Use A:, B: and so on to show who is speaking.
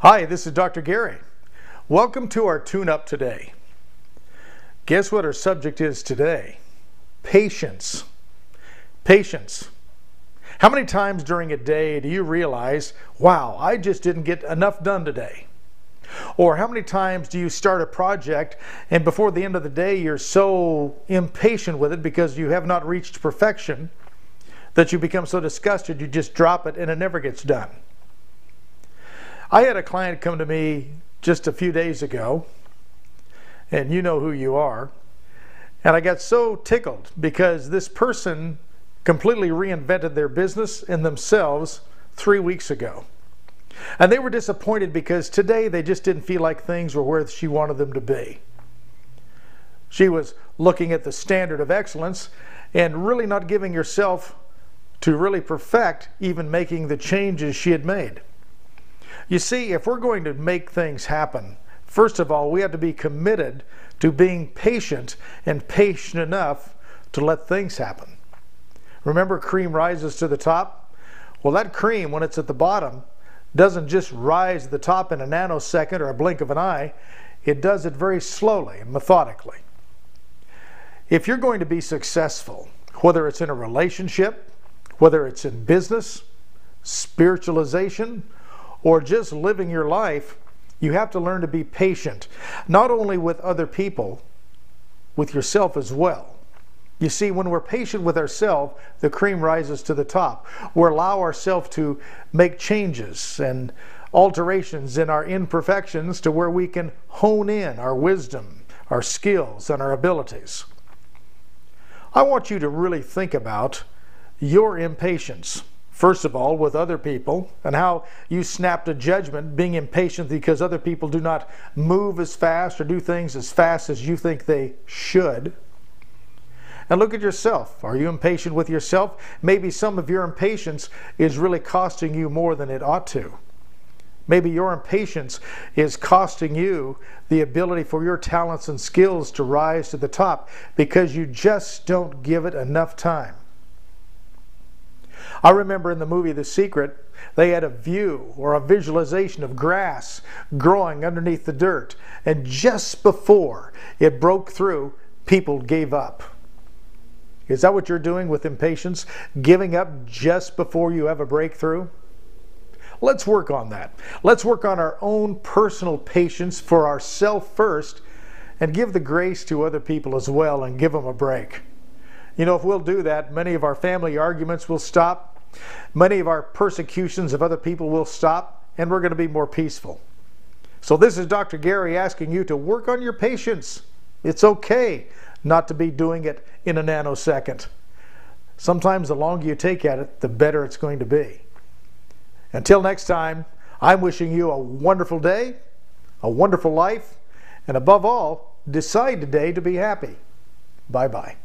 A: Hi, this is Dr. Gary. Welcome to our tune-up today. Guess what our subject is today? Patience. Patience. How many times during a day do you realize, wow, I just didn't get enough done today? Or how many times do you start a project and before the end of the day you're so impatient with it because you have not reached perfection that you become so disgusted you just drop it and it never gets done? I had a client come to me just a few days ago, and you know who you are, and I got so tickled because this person completely reinvented their business and themselves 3 weeks ago. And they were disappointed because today they just didn't feel like things were where she wanted them to be. She was looking at the standard of excellence and really not giving herself to really perfect even making the changes she had made. You see, if we're going to make things happen, first of all, we have to be committed to being patient and patient enough to let things happen. Remember, cream rises to the top? Well, that cream, when it's at the bottom, doesn't just rise to the top in a nanosecond or a blink of an eye. It does it very slowly and methodically. If you're going to be successful, whether it's in a relationship, whether it's in business, spiritualization, or just living your life, you have to learn to be patient, not only with other people, with yourself as well. You see, when we're patient with ourselves, the cream rises to the top. We allow ourselves to make changes and alterations in our imperfections to where we can hone in our wisdom, our skills, and our abilities. I want you to really think about your impatience. First of all, with other people, and how you snapped a judgment being impatient because other people do not move as fast or do things as fast as you think they should. And look at yourself. Are you impatient with yourself? Maybe some of your impatience is really costing you more than it ought to. Maybe your impatience is costing you the ability for your talents and skills to rise to the top because you just don't give it enough time. I remember in the movie The Secret, they had a view or a visualization of grass growing underneath the dirt. And just before it broke through, people gave up. Is that what you're doing with impatience? Giving up just before you have a breakthrough? Let's work on that. Let's work on our own personal patience for ourselves first and give the grace to other people as well and give them a break. You know, if we'll do that, many of our family arguments will stop. Many of our persecutions of other people will stop, and we're going to be more peaceful. So this is Dr. Gary asking you to work on your patience. It's okay not to be doing it in a nanosecond. Sometimes the longer you take at it, the better it's going to be. Until next time, I'm wishing you a wonderful day, a wonderful life, and above all, decide today to be happy. Bye-bye.